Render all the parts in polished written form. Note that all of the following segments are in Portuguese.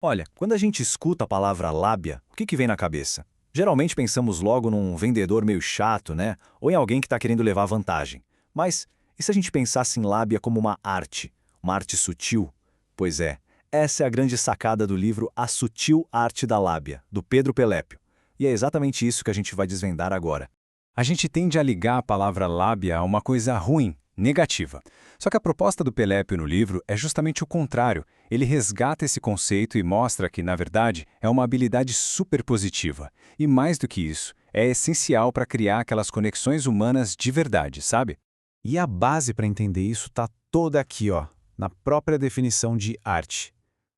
Olha, quando a gente escuta a palavra lábia, o que vem na cabeça? Geralmente pensamos logo num vendedor meio chato, né? Ou em alguém que está querendo levar vantagem. Mas e se a gente pensasse em lábia como uma arte sutil? Pois é, essa é a grande sacada do livro A Sutil Arte da Lábia, do Pedro Pelépio. E é exatamente isso que a gente vai desvendar agora. A gente tende a ligar a palavra lábia a uma coisa ruim, negativa. Só que a proposta do Pelépio no livro é justamente o contrário. Ele resgata esse conceito e mostra que, na verdade, é uma habilidade super positiva. E mais do que isso, é essencial para criar aquelas conexões humanas de verdade, sabe? E a base para entender isso está toda aqui, ó, na própria definição de arte.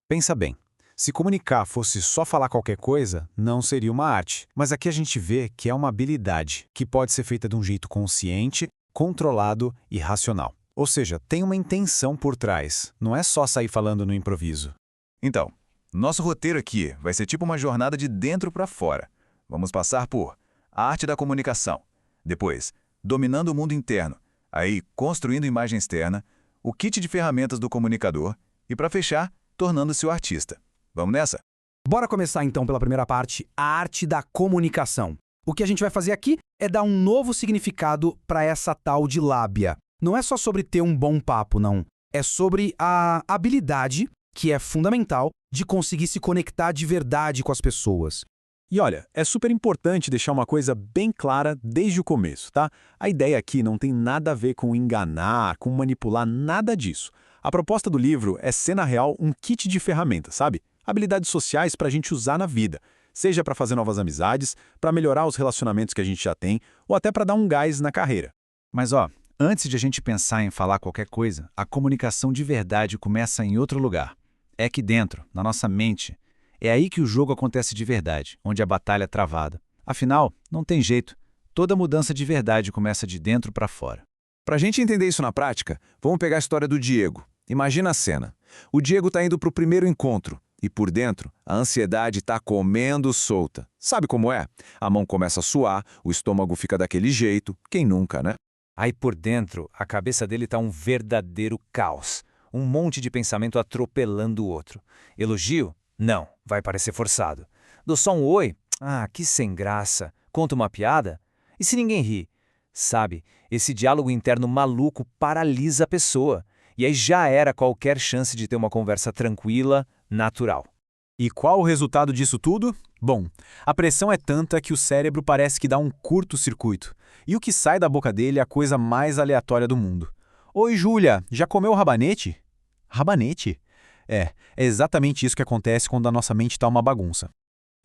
Pensa bem, se comunicar fosse só falar qualquer coisa, não seria uma arte. Mas aqui a gente vê que é uma habilidade que pode ser feita de um jeito consciente, controlado e racional. Ou seja, tem uma intenção por trás, não é só sair falando no improviso. Então, nosso roteiro aqui vai ser tipo uma jornada de dentro para fora. Vamos passar por a arte da comunicação, depois, dominando o mundo interno, aí construindo imagem externa, o kit de ferramentas do comunicador e, para fechar, tornando-se o artista. Vamos nessa? Bora começar então pela primeira parte, a arte da comunicação. O que a gente vai fazer aqui é dar um novo significado para essa tal de lábia. Não é só sobre ter um bom papo, não. É sobre a habilidade, que é fundamental, de conseguir se conectar de verdade com as pessoas. E olha, é super importante deixar uma coisa bem clara desde o começo, tá? A ideia aqui não tem nada a ver com enganar, com manipular, nada disso. A proposta do livro é ser, na real, um kit de ferramentas, sabe? Habilidades sociais para a gente usar na vida. Seja para fazer novas amizades, para melhorar os relacionamentos que a gente já tem, ou até para dar um gás na carreira. Mas ó, antes de a gente pensar em falar qualquer coisa, a comunicação de verdade começa em outro lugar. É aqui dentro, na nossa mente. É aí que o jogo acontece de verdade, onde a batalha é travada. Afinal, não tem jeito. Toda mudança de verdade começa de dentro para fora. Para a gente entender isso na prática, vamos pegar a história do Diego. Imagina a cena. O Diego está indo para o primeiro encontro e por dentro a ansiedade está comendo solta. Sabe como é? A mão começa a suar, o estômago fica daquele jeito, quem nunca, né? Aí por dentro, a cabeça dele tá um verdadeiro caos. Um monte de pensamento atropelando o outro. Elogio? Não, vai parecer forçado. Dou só um oi? Ah, que sem graça. Conta uma piada? E se ninguém ri? Sabe, esse diálogo interno maluco paralisa a pessoa. E aí já era qualquer chance de ter uma conversa tranquila, natural. E qual o resultado disso tudo? Bom, a pressão é tanta que o cérebro parece que dá um curto-circuito. E o que sai da boca dele é a coisa mais aleatória do mundo. Oi, Júlia, já comeu rabanete? Rabanete? É exatamente isso que acontece quando a nossa mente está uma bagunça.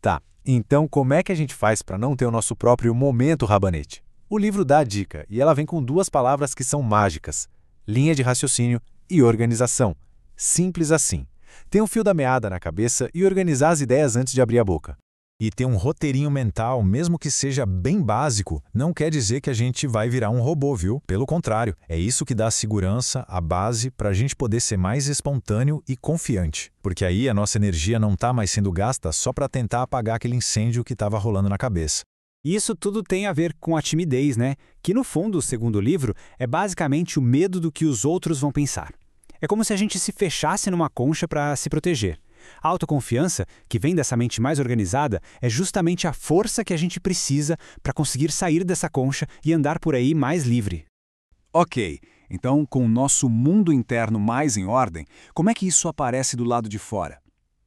Tá, então como é que a gente faz para não ter o nosso próprio momento rabanete? O livro dá a dica, e ela vem com duas palavras que são mágicas: linha de raciocínio e organização. Simples assim. Ter um fio da meada na cabeça e organizar as ideias antes de abrir a boca. E ter um roteirinho mental, mesmo que seja bem básico, não quer dizer que a gente vai virar um robô, viu? Pelo contrário, é isso que dá a segurança, a base, para a gente poder ser mais espontâneo e confiante. Porque aí a nossa energia não está mais sendo gasta só para tentar apagar aquele incêndio que estava rolando na cabeça. Isso tudo tem a ver com a timidez, né? Que no fundo, segundo o livro, é basicamente o medo do que os outros vão pensar. É como se a gente se fechasse numa concha para se proteger. A autoconfiança, que vem dessa mente mais organizada, é justamente a força que a gente precisa para conseguir sair dessa concha e andar por aí mais livre. Ok, então com o nosso mundo interno mais em ordem, como é que isso aparece do lado de fora?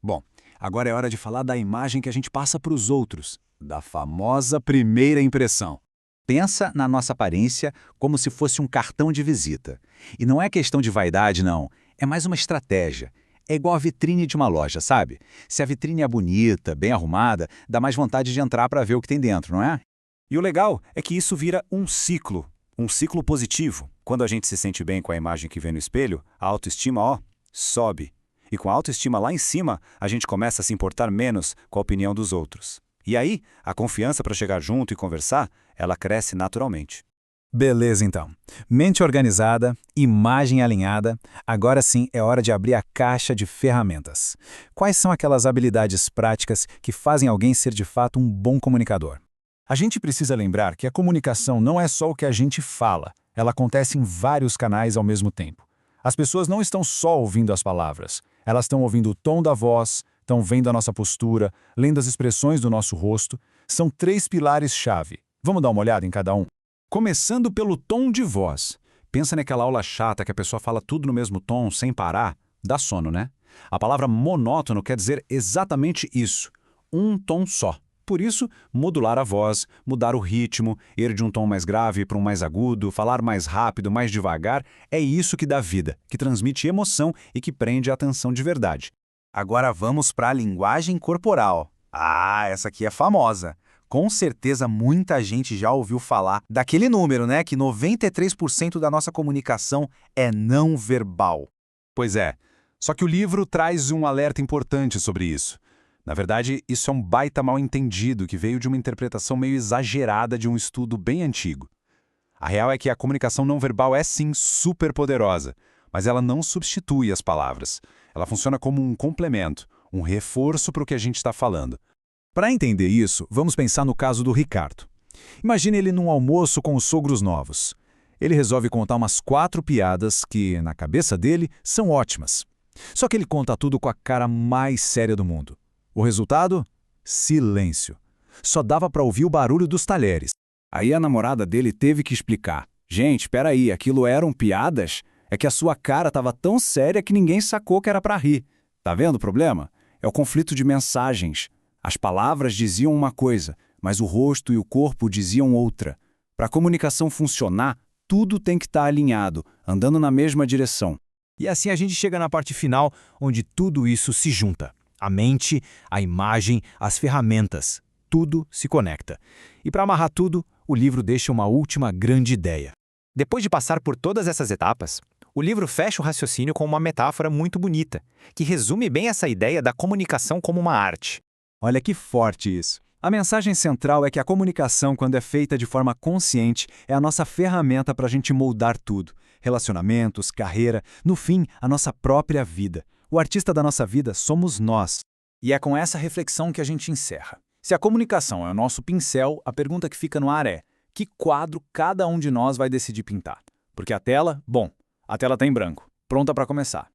Bom, agora é hora de falar da imagem que a gente passa para os outros, da famosa primeira impressão. Pensa na nossa aparência como se fosse um cartão de visita. E não é questão de vaidade, não. É mais uma estratégia. É igual a vitrine de uma loja, sabe? Se a vitrine é bonita, bem arrumada, dá mais vontade de entrar para ver o que tem dentro, não é? E o legal é que isso vira um ciclo positivo. Quando a gente se sente bem com a imagem que vê no espelho, a autoestima, ó, sobe. E com a autoestima lá em cima, a gente começa a se importar menos com a opinião dos outros. E aí, a confiança para chegar junto e conversar, ela cresce naturalmente. Beleza, então. Mente organizada, imagem alinhada, agora sim é hora de abrir a caixa de ferramentas. Quais são aquelas habilidades práticas que fazem alguém ser de fato um bom comunicador? A gente precisa lembrar que a comunicação não é só o que a gente fala, ela acontece em vários canais ao mesmo tempo. As pessoas não estão só ouvindo as palavras, elas estão ouvindo o tom da voz, Estão vendo a nossa postura, lendo as expressões do nosso rosto. São 3 pilares-chave. Vamos dar uma olhada em cada um? Começando pelo tom de voz. Pensa naquela aula chata que a pessoa fala tudo no mesmo tom, sem parar? Dá sono, né? A palavra monótono quer dizer exatamente isso. Um tom só. Por isso, modular a voz, mudar o ritmo, ir de um tom mais grave para um mais agudo, falar mais rápido, mais devagar, é isso que dá vida, que transmite emoção e que prende a atenção de verdade. Agora vamos para a linguagem corporal. Ah, essa aqui é famosa. Com certeza muita gente já ouviu falar daquele número, né? Que 93% da nossa comunicação é não verbal. Pois é, só que o livro traz um alerta importante sobre isso. Na verdade, isso é um baita mal-entendido que veio de uma interpretação meio exagerada de um estudo bem antigo. A real é que a comunicação não verbal é sim super poderosa, mas ela não substitui as palavras. Ela funciona como um complemento, um reforço para o que a gente está falando. Para entender isso, vamos pensar no caso do Ricardo. Imagine ele num almoço com os sogros novos. Ele resolve contar umas 4 piadas que, na cabeça dele, são ótimas. Só que ele conta tudo com a cara mais séria do mundo. O resultado? Silêncio. Só dava para ouvir o barulho dos talheres. Aí a namorada dele teve que explicar. Gente, peraí, aquilo eram piadas? É que a sua cara estava tão séria que ninguém sacou que era para rir. Tá vendo o problema? É o conflito de mensagens. As palavras diziam uma coisa, mas o rosto e o corpo diziam outra. Para a comunicação funcionar, tudo tem que estar alinhado, andando na mesma direção. E assim a gente chega na parte final, onde tudo isso se junta. A mente, a imagem, as ferramentas, tudo se conecta. E para amarrar tudo, o livro deixa uma última grande ideia. Depois de passar por todas essas etapas, o livro fecha o raciocínio com uma metáfora muito bonita, que resume bem essa ideia da comunicação como uma arte. Olha que forte isso. A mensagem central é que a comunicação, quando é feita de forma consciente, é a nossa ferramenta para a gente moldar tudo. Relacionamentos, carreira, no fim, a nossa própria vida. O artista da nossa vida somos nós. E é com essa reflexão que a gente encerra. Se a comunicação é o nosso pincel, a pergunta que fica no ar é: que quadro cada um de nós vai decidir pintar? Porque a tela, bom, a tela está em branco, pronta para começar.